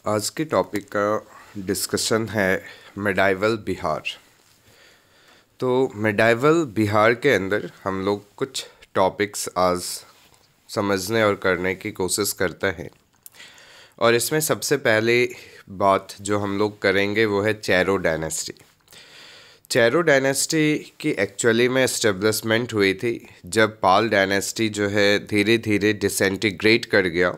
आज के टॉपिक का डिस्कशन है मिडाइवल बिहार। तो मिडाइवल बिहार के अंदर हम लोग कुछ टॉपिक्स आज समझने और करने की कोशिश करते हैं। और इसमें सबसे पहले बात जो हम लोग करेंगे वो है चेरो डायनेस्टी। चेरो डायनेस्टी की एक्चुअली में इस्टेब्लिशमेंट हुई थी जब पाल डायनेस्टी जो है धीरे धीरे डिसइंटीग्रेट कर गया।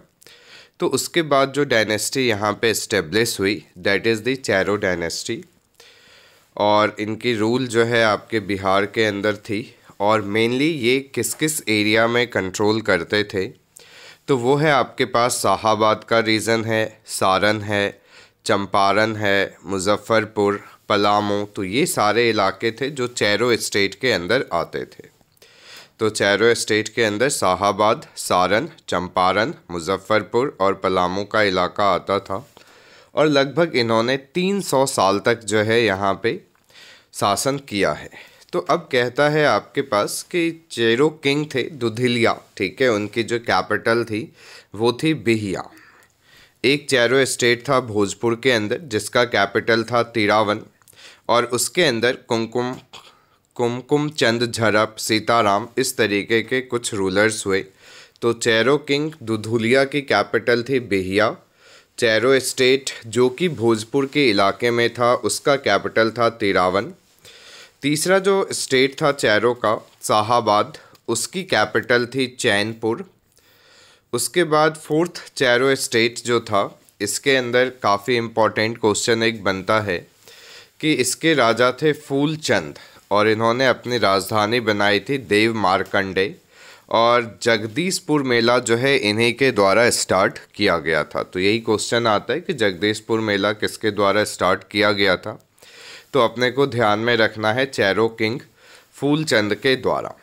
तो उसके बाद जो डायनेस्टी यहाँ पे इस्टेब्लिश हुई that is the Chero dynasty. और इनकी रूल जो है आपके बिहार के अंदर थी। और मेनली ये किस किस एरिया में कंट्रोल करते थे तो वो है आपके पास शाहाबाद का रीजन है, सारन है, चंपारण है, मुजफ्फरपुर, पलामू। तो ये सारे इलाके थे जो चेरो स्टेट के अंदर आते थे। तो चेरो स्टेट के अंदर शाहाबाद, सारन, चंपारण, मुजफ्फरपुर और पलामू का इलाका आता था। और लगभग इन्होंने 300 साल तक जो है यहाँ पे शासन किया है। तो अब कहता है आपके पास कि चेरो किंग थे दुधिलिया, ठीक है, उनकी जो कैपिटल थी वो थी बिहिया। एक चेरो स्टेट था भोजपुर के अंदर जिसका कैपिटल था तिरावन। और उसके अंदर कुमकुम चंद झरप, सीताराम, इस तरीके के कुछ रूलर्स हुए। तो चेरो किंग दुधुलिया की कैपिटल थी बिहिया। चेरो स्टेट जो कि भोजपुर के इलाके में था उसका कैपिटल था तिरावन। तीसरा जो स्टेट था चेरो का, शाहाबाद, उसकी कैपिटल थी चैनपुर। उसके बाद फोर्थ चेरो स्टेट जो था इसके अंदर काफ़ी इम्पोर्टेंट क्वेश्चन एक बनता है कि इसके राजा थे फूलचंद और इन्होंने अपनी राजधानी बनाई थी देव मार्कंडे। और जगदीशपुर मेला जो है इन्हीं के द्वारा स्टार्ट किया गया था। तो यही क्वेश्चन आता है कि जगदीशपुर मेला किसके द्वारा स्टार्ट किया गया था। तो अपने को ध्यान में रखना है चेरो किंग फूलचंद के द्वारा।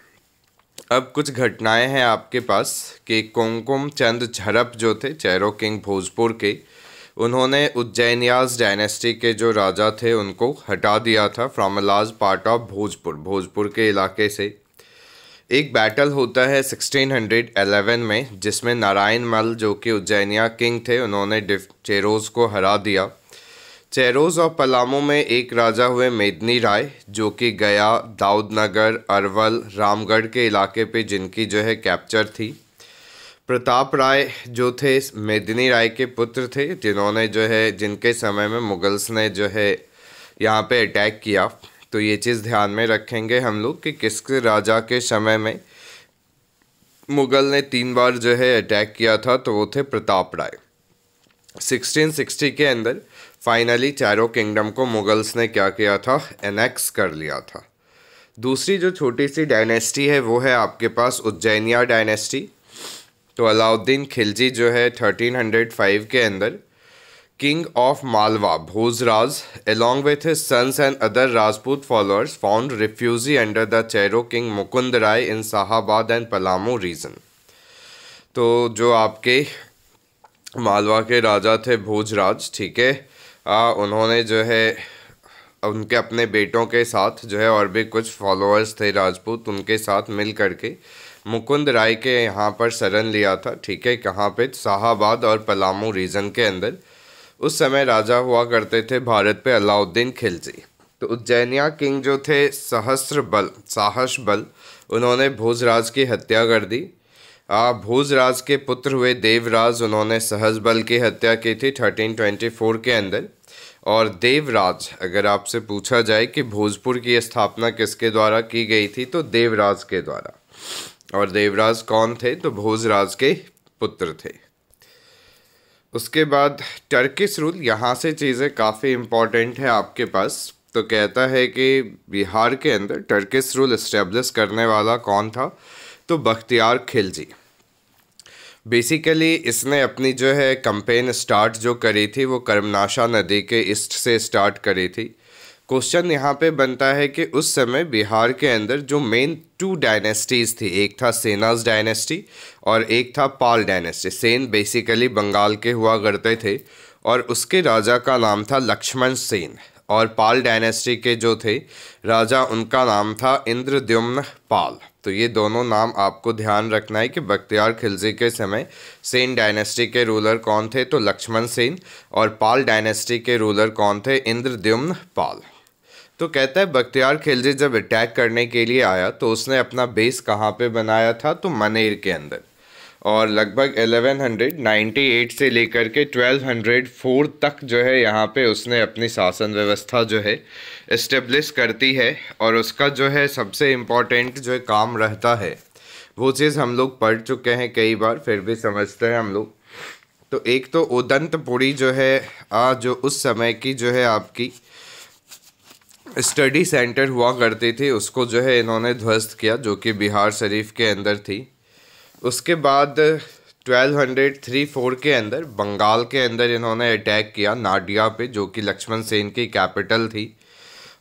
अब कुछ घटनाएं हैं आपके पास कि कुमकुम चंद झरप जो थे चेरो किंग भोजपुर के, उन्होंने उज्जैनियाज डायनेस्टी के जो राजा थे उनको हटा दिया था from a large part of Bhojpur के इलाके से। एक बैटल होता है 1611 में जिसमें नारायण मल जो कि उज्जैनिया किंग थे उन्होंने चेरोज को हरा दिया। चेरोज और पलामू में एक राजा हुए मेदिनी राय जो कि गया, दाऊदनगर, अरवल, रामगढ़ के इलाके पे जिनकी जो है कैप्चर थी। प्रताप राय जो थे मेदिनी राय के पुत्र थे जिन्होंने जो है जिनके समय में मुगल्स ने जो है यहाँ पे अटैक किया। तो ये चीज़ ध्यान में रखेंगे हम लोग कि किस राजा के समय में मुगल ने 3 बार जो है अटैक किया था। तो वो थे प्रताप राय। 1660 के अंदर फाइनली चेरो किंगडम को मुगल्स ने क्या किया था, एनेक्स कर लिया था। दूसरी जो छोटी सी डायनेस्टी है वो है आपके पास उज्जैनिया डायनेस्टी। तो अलाउद्दीन खिलजी जो है 1305 के अंदर king of Malwa Bhojraj along with his sons and other Rajput followers found refuge under the Chero king Mukund Rai in Shahabad and Palamu region। तो जो आपके मालवा के राजा थे भोजराज, ठीक है, उन्होंने जो है उनके अपने बेटों के साथ जो है और भी कुछ फॉलोअर्स थे राजपूत, उनके साथ मिल करके मुकुंद राय के यहाँ पर शरण लिया था, ठीक है, कहाँ पे, शाहाबाद और पलामू रीजन के अंदर। उस समय राजा हुआ करते थे भारत पे अलाउद्दीन खिलजी। तो उज्जैनिया किंग जो थे साहस बल, उन्होंने भोजराज की हत्या कर दी। भोजराज के पुत्र हुए देवराज, उन्होंने सहस बल की हत्या की थी 1324 के अंदर। और देवराज, अगर आपसे पूछा जाए कि भोजपुर की स्थापना किसके द्वारा की गई थी तो देवराज के द्वारा। और देवराज कौन थे तो भोजराज के पुत्र थे। उसके बाद टर्किश रूल, यहाँ से चीज़ें काफ़ी इम्पॉर्टेंट है आपके पास। तो कहता है कि बिहार के अंदर टर्किश रूल इस्टेब्लिश करने वाला कौन था तो बख्तियार खिलजी। बेसिकली इसने अपनी जो है कैंपेन स्टार्ट जो करी थी वो कर्मनाशा नदी के ईस्ट से स्टार्ट करी थी। क्वेश्चन यहाँ पे बनता है कि उस समय बिहार के अंदर जो मेन 2 डायनेस्टीज़ थी, एक था सेनाज डायनेस्टी और एक था पाल डायनेस्टी। सेन बेसिकली बंगाल के हुआ करते थे और उसके राजा का नाम था लक्ष्मण सेन। और पाल डायनेस्टी के जो थे राजा उनका नाम था इंद्रद्युम्न पाल। तो ये दोनों नाम आपको ध्यान रखना है कि बख्तियार खिलजी के समय सेन डायनेस्टी के रूलर कौन थे, तो लक्ष्मण सेन, और पाल डायनेस्टी के रूलर कौन थे, इंद्रद्युम्न पाल। तो कहता है बख्तियार खिलजी जब अटैक करने के लिए आया तो उसने अपना बेस कहाँ पे बनाया था, तो मनेर के अंदर, और लगभग 1198 से लेकर के 1204 तक जो है यहाँ पे उसने अपनी शासन व्यवस्था जो है इस्टेब्लिश करती है। और उसका जो है सबसे इम्पॉर्टेंट जो है काम रहता है, वो चीज़ हम लोग पढ़ चुके हैं कई बार, फिर भी समझते हैं हम लोग। तो एक तो उदंतपुरी जो है जो उस समय की जो है आपकी स्टडी सेंटर हुआ करती थी, उसको जो है इन्होंने ध्वस्त किया, जो कि बिहार शरीफ के अंदर थी। उसके बाद 1203-4 के अंदर बंगाल के अंदर इन्होंने अटैक किया नाडिया पे, जो कि लक्ष्मण सेन की कैपिटल थी।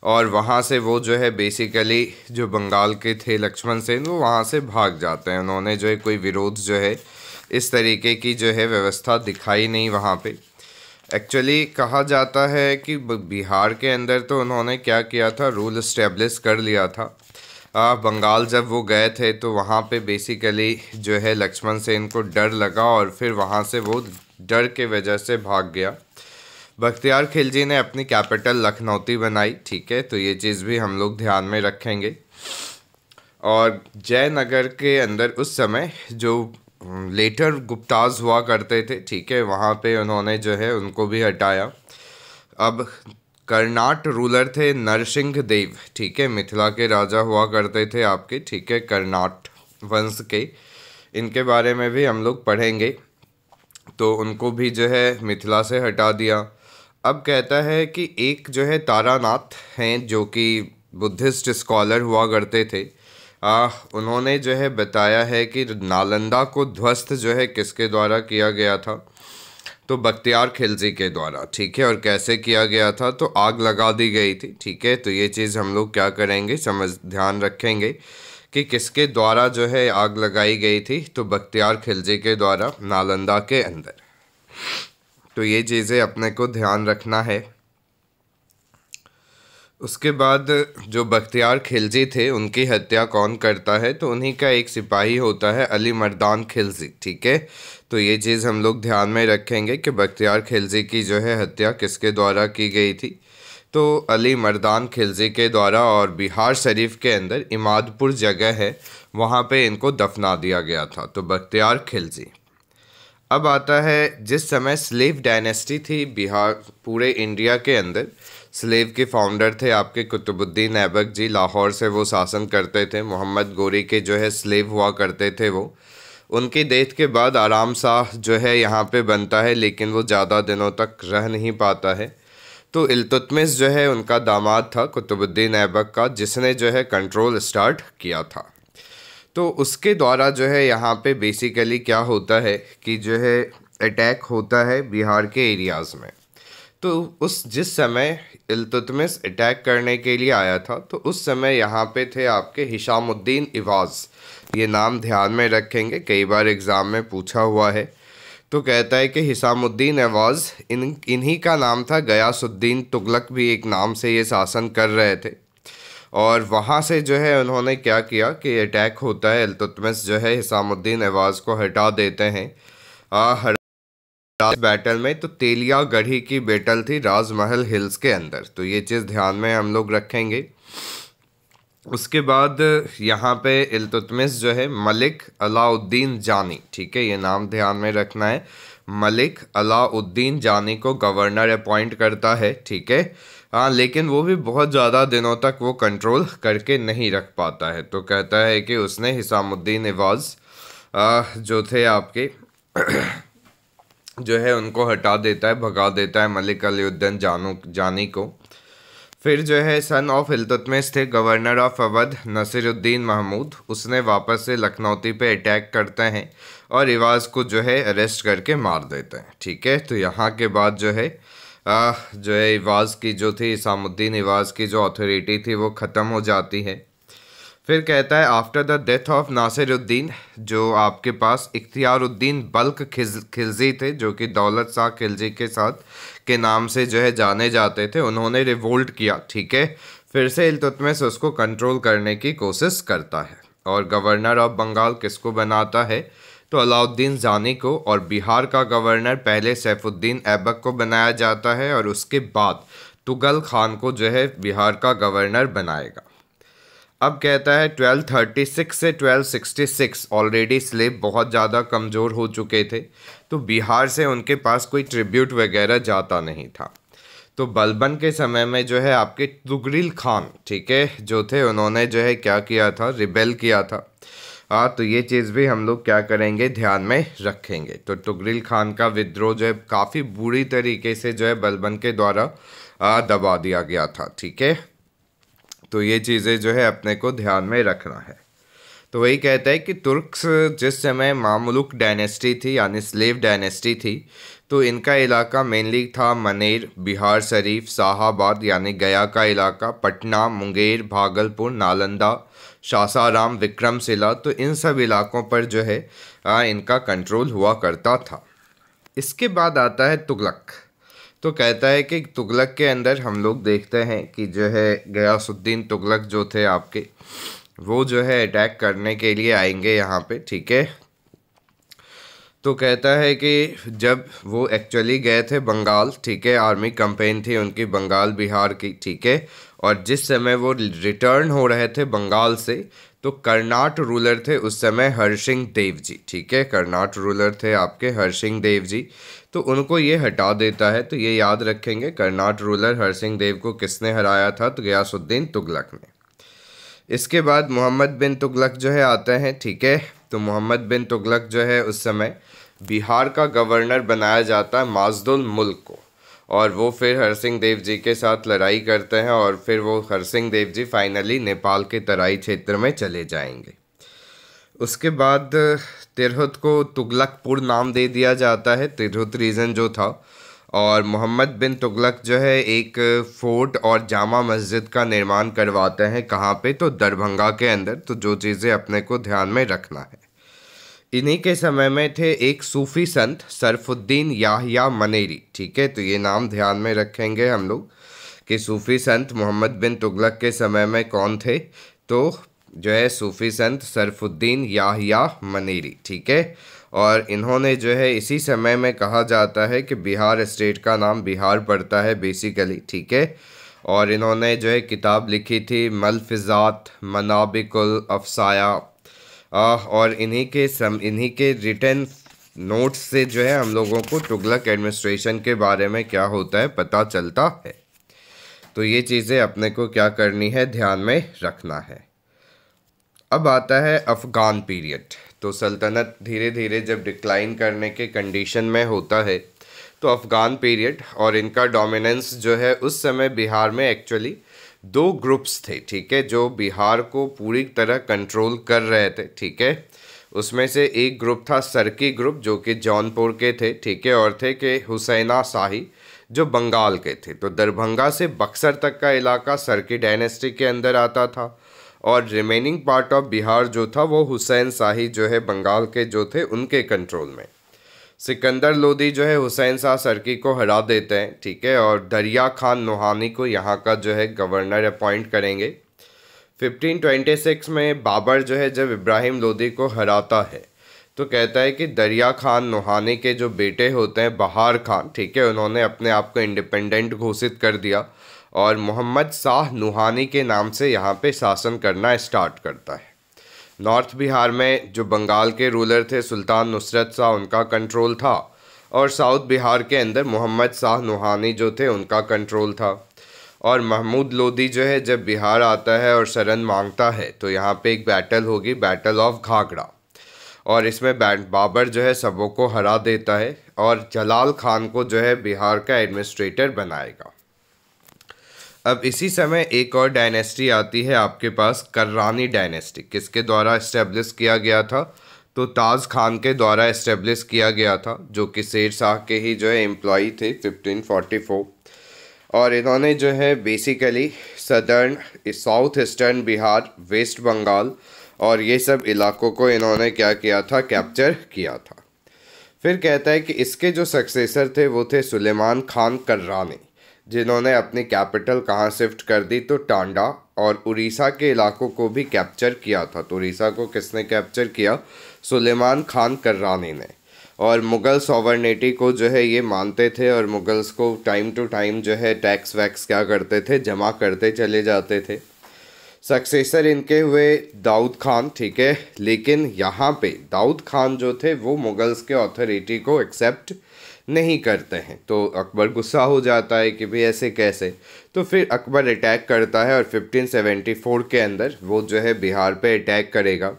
और वहाँ से वो जो है बेसिकली जो बंगाल के थे लक्ष्मण सेन, वो वहाँ से भाग जाते हैं। उन्होंने जो है कोई विरोध जो है इस तरीके की जो है व्यवस्था दिखाई नहीं वहाँ पे। एक्चुअली कहा जाता है कि बिहार के अंदर तो उन्होंने क्या किया था, रूल इस्टेब्लिश कर लिया था। बंगाल जब वो गए थे तो वहाँ पे बेसिकली जो है लक्ष्मण सेन को डर लगा और फिर वहाँ से वो डर के वजह से भाग गया। बख्तियार खिलजी ने अपनी कैपिटल लखनौती बनाई, ठीक है, तो ये चीज़ भी हम लोग ध्यान में रखेंगे। और जयनगर के अंदर उस समय जो लेटर गुप्ताज हुआ करते थे, ठीक है, वहाँ पे उन्होंने जो है उनको भी हटाया। अब कर्नाट रूलर थे नरसिंह देव, ठीक है, मिथिला के राजा हुआ करते थे आपके, ठीक है, कर्नाट वंश के। इनके बारे में भी हम लोग पढ़ेंगे। तो उनको भी जो है मिथिला से हटा दिया। अब कहता है कि एक जो है तारानाथ हैं, जो कि बुद्धिस्ट स्कॉलर हुआ करते थे। उन्होंने जो है बताया है कि नालंदा को ध्वस्त जो है किसके द्वारा किया गया था, तो बख्तियार खिलजी के द्वारा, ठीक है। और कैसे किया गया था, तो आग लगा दी गई थी, ठीक है। तो ये चीज़ हम लोग क्या करेंगे, ध्यान रखेंगे कि किसके द्वारा जो है आग लगाई गई थी, तो बख्तियार खिलजी के द्वारा नालंदा के अंदर। तो ये चीज़ें अपने को ध्यान रखना है। उसके बाद जो बख्तियार खिलजी थे उनकी हत्या कौन करता है, तो उन्हीं का एक सिपाही होता है अली मर्दान खिलजी, ठीक है। तो ये चीज़ हम लोग ध्यान में रखेंगे कि बख्तियार खिलजी की जो है हत्या किसके द्वारा की गई थी, तो अली मर्दान खिलजी के द्वारा। और बिहार शरीफ के अंदर इमादपुर जगह है, वहाँ पे इनको दफना दिया गया था, तो बख्तियार खिलजी। अब आता है जिस समय स्लेव डायनेस्टी थी बिहार, पूरे इंडिया के अंदर स्लेव के फाउंडर थे आपके कुतुबुद्दीन ऐबक जी, लाहौर से वो शासन करते थे। मोहम्मद गोरी के जो है स्लेव हुआ करते थे वो। उनकी डेथ के बाद आराम शाह जो है यहाँ पे बनता है, लेकिन वो ज़्यादा दिनों तक रह नहीं पाता है। तो इल्तुतमिश जो है उनका दामाद था कुतुबुद्दीन ऐबक का, जिसने जो है कंट्रोल स्टार्ट किया था। तो उसके द्वारा जो है यहाँ पे बेसिकली क्या होता है कि जो है अटैक होता है बिहार के एरियाज़ में। तो उस जिस समय इल्तुतमिश अटैक करने के लिए आया था, तो उस समय यहाँ पे थे आपके हिशामुद्दीन इवाज़। ये नाम ध्यान में रखेंगे, कई बार एग्ज़ाम में पूछा हुआ है। तो कहता है कि हिशामुद्दीन इवाज़ इन्हीं का नाम था। गयासुद्दीन तुगलक भी एक नाम से ये शासन कर रहे थे। और वहाँ से जो है उन्होंने क्या किया कि अटैक होता है, इल्तुतमिश जो है हिशामुद्दीन इवाज़ को हटा देते हैं बैटल में। तो तेलिया गढ़ी की बैटल थी राजमहल हिल्स के अंदर, तो ये चीज़ ध्यान में हम लोग रखेंगे। उसके बाद यहाँ पे इल्तुतमिश जो है मलिक अलाउद्दीन जानी, ठीक है, ये नाम ध्यान में रखना है। मलिक अलाउद्दीन जानी को गवर्नर अपॉइंट करता है, ठीक है। हाँ, लेकिन वो भी बहुत ज़्यादा दिनों तक वो कंट्रोल करके नहीं रख पाता है। तो कहता है कि उसने हिसामुद्दीन इवाज़ जो थे आपके जो है उनको हटा देता है, भगा देता है मलिक अलाउद्दीन जानी को। फिर जो है सन ऑफ इल्तुतमिश थे गवर्नर ऑफ अवध नसीरुद्दीन महमूद, उसने वापस से लखनौती पे अटैक करते हैं और इवाज़ को जो है अरेस्ट करके मार देते हैं, ठीक है। तो यहाँ के बाद जो है इवाज़ की जो थी, हिसामुद्दीन इवाज़ की जो अथॉरिटी थी वो ख़त्म हो जाती है। फिर कहता है after the death of Nasiruddin, जो आपके पास इख्तियारुद्दीन बल्क खिलजी थे, जो कि दौलत शाह खिलजी के साथ के नाम से जो है जाने जाते थे, उन्होंने रिवोल्ट किया, ठीक है। फिर से इल्तुतमिश उसको कंट्रोल करने की कोशिश करता है। और गवर्नर ऑफ बंगाल किसको बनाता है, तो अलाउद्दीन जानी को। और बिहार का गवर्नर पहले सैफुद्दीन ऐबक को बनाया जाता है और उसके बाद तुगल खान को जो है बिहार का गवर्नर बनाएगा। अब कहता है 1236 से 1266 ऑलरेडी स्लेब बहुत ज़्यादा कमज़ोर हो चुके थे, तो बिहार से उनके पास कोई ट्रिब्यूट वगैरह जाता नहीं था। तो बलबन के समय में जो है आपके तुगरिल खान, ठीक है, जो थे उन्होंने जो है क्या किया था, रिबेल किया था। तो ये चीज़ भी हम लोग क्या करेंगे, ध्यान में रखेंगे। तो तुगरिल खान का विद्रोह जो है काफ़ी बुरी तरीके से जो है बलबन के द्वारा दबा दिया गया था, ठीक है। तो ये चीज़ें जो है अपने को ध्यान में रखना है। तो वही कहता है कि तुर्क्स जिस समय मामलुक डायनेस्टी थी यानी स्लेव डायनेस्टी थी, तो इनका इलाका मेनली था मनेर, बिहार शरीफ, शाहाबाद यानी गया का इलाका, पटना, मुंगेर, भागलपुर, नालंदा, सासाराम, विक्रमशिला। तो इन सब इलाकों पर जो है इनका कंट्रोल हुआ करता था। इसके बाद आता है तुगलक। तो कहता है कि तुगलक के अंदर हम लोग देखते हैं कि जो है गयासुद्दीन तुगलक जो थे आपके, वो जो है अटैक करने के लिए आएंगे यहाँ पे, ठीक है। तो कहता है कि जब वो एक्चुअली गए थे बंगाल, ठीक है, आर्मी कैंपेन थी उनकी बंगाल बिहार की, ठीक है। और जिस समय वो रिटर्न हो रहे थे बंगाल से, तो कर्नाट रूलर थे उस समय हरसिंह देव जी, ठीक है, कर्नाट रूलर थे आपके हरसिंह देव जी। तो उनको ये हटा देता है। तो ये याद रखेंगे, कर्नाट रूलर हरसिंह देव को किसने हराया था, तो गयासुद्दीन तुगलक ने। इसके बाद मोहम्मद बिन तुगलक जो है आते हैं, ठीक है। तो मोहम्मद बिन तुगलक जो है उस समय बिहार का गवर्नर बनाया जाता है माजदुल मुल्क को, और वो फिर हरसिंह देव जी के साथ लड़ाई करते हैं और फिर वो हरसिंह देव जी फाइनली नेपाल के तराई क्षेत्र में चले जाएंगे। उसके बाद तिरहुत को तुगलकपुर नाम दे दिया जाता है, तिरहुत रीजन जो था। और मोहम्मद बिन तुगलक जो है एक फोर्ट और जामा मस्जिद का निर्माण करवाते हैं, कहाँ पे, तो दरभंगा के अंदर। तो जो चीज़ें अपने को ध्यान में रखना है। इन्हीं के समय में थे एक सूफी संत सरफुद्दीन याहिया मनेरी, ठीक है। तो ये नाम ध्यान में रखेंगे हम लोग कि सूफी संत मोहम्मद बिन तुगलक के समय में कौन थे, तो जो है सूफी संत सरफुद्दीन याहिया मनेरी, ठीक है। और इन्होंने जो है इसी समय में कहा जाता है कि बिहार स्टेट का नाम बिहार पड़ता है बेसिकली, ठीक है। और इन्होंने जो है किताब लिखी थी मलफिजात मनाबिकुल अफसाया। और इन्हीं के रिटन नोट्स से जो है हम लोगों को तुगलक एडमिनिस्ट्रेशन के बारे में क्या होता है पता चलता है। तो ये चीज़ें अपने को क्या करनी है, ध्यान में रखना है। अब आता है अफ़गान पीरियड। तो सल्तनत धीरे धीरे जब डिक्लाइन करने के कंडीशन में होता है, तो अफ़गान पीरियड और इनका डोमिनेंस जो है उस समय बिहार में एक्चुअली दो ग्रुप्स थे, ठीक है, जो बिहार को पूरी तरह कंट्रोल कर रहे थे, ठीक है। उसमें से एक ग्रुप था सरकी ग्रुप जो कि जौनपुर के थे, ठीक है, और थे कि हुसैना शाही जो बंगाल के थे। तो दरभंगा से बक्सर तक का इलाका सरकी डायनेस्टी के अंदर आता था और रिमेनिंग पार्ट ऑफ बिहार जो था वो हुसैन शाही जो है बंगाल के जो थे उनके कंट्रोल में। सिकंदर लोदी जो है हुसैन शाह सरकी को हरा देते हैं, ठीक है, और दरिया खान नोहानी को यहाँ का जो है गवर्नर अपॉइंट करेंगे। 1526 में बाबर जो है जब इब्राहिम लोदी को हराता है, तो कहता है कि दरिया खान नोहानी के जो बेटे होते हैं बहार खान, ठीक है, उन्होंने अपने आप को इंडिपेंडेंट घोषित कर दिया और मोहम्मद शाह नूहानी के नाम से यहाँ पे शासन करना स्टार्ट करता है। नॉर्थ बिहार में जो बंगाल के रूलर थे सुल्तान नुसरत शाह, उनका कंट्रोल था, और साउथ बिहार के अंदर मोहम्मद शाह नूहानी जो थे उनका कंट्रोल था। और महमूद लोदी जो है जब बिहार आता है और शरण मांगता है, तो यहाँ पे एक बैटल होगी, बैटल ऑफ घाघरा, और इसमें बाबर जो है सबों को हरा देता है और जलाल खान को जो है बिहार का एडमिनिस्ट्रेटर बनाएगा। अब इसी समय एक और डायनेस्टी आती है आपके पास, कर्रानी डायनेस्टी। किसके द्वारा इस्टेब्लिश किया गया था, तो ताज खान के द्वारा इस्टेब्लिश किया गया था, जो कि शेर शाह के ही जो है एम्प्लॉई थे 1544। और इन्होंने जो है basically southern, south eastern Bihar, West Bengal और ये सब इलाकों को इन्होंने क्या किया था, कैप्चर किया था। फिर कहता है कि इसके जो सक्सेसर थे वो थे सुलेमान खान कर्रानी, जिन्होंने अपनी कैपिटल कहाँ शिफ्ट कर दी, तो टांडा और उड़ीसा के इलाकों को भी कैप्चर किया था। तो उड़ीसा को किसने कैप्चर किया? सुलेमान खान कर्रानी ने। और मुग़ल सॉवर्निटी को जो है ये मानते थे, और मुग़ल्स को टाइम टू टाइम जो है टैक्स वैक्स क्या करते थे, जमा करते चले जाते थे। सक्सेसर इनके हुए दाऊद खान, ठीक है। लेकिन यहाँ पे दाऊद खान जो थे वो मुग़ल्स के अथॉरिटी को एक्सेप्ट नहीं करते हैं। तो अकबर गुस्सा हो जाता है कि भाई ऐसे कैसे। तो फिर अकबर अटैक करता है और 1574 के अंदर वो जो है बिहार पे अटैक करेगा।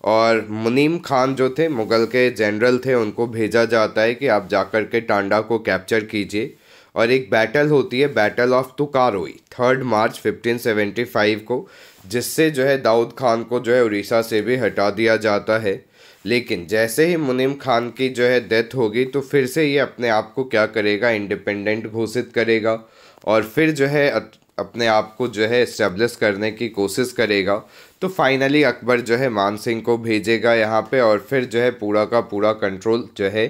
और मुनीम खान जो थे मुग़ल के जनरल थे, उनको भेजा जाता है कि आप जाकर के टांडा को कैप्चर कीजिए। और एक बैटल होती है, बैटल ऑफ तुकारोई, 3 मार्च 1575 को, जिससे जो है दाऊद खान को जो है उड़ीसा से भी हटा दिया जाता है। लेकिन जैसे ही मुनीम खान की जो है डेथ होगी तो फिर से ये अपने आप को क्या करेगा, इंडिपेंडेंट घोषित करेगा और फिर जो है अपने आप को जो है इस्टेब्लिश करने की कोशिश करेगा। तो फाइनली अकबर जो है मान सिंह को भेजेगा यहाँ पे, और फिर जो है पूरा का पूरा कंट्रोल जो है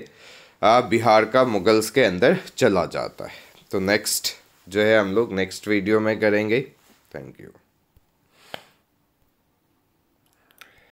बिहार का मुग़ल्स के अंदर चला जाता है। तो नेक्स्ट जो है हम लोग नेक्स्ट वीडियो में करेंगे। Thank you.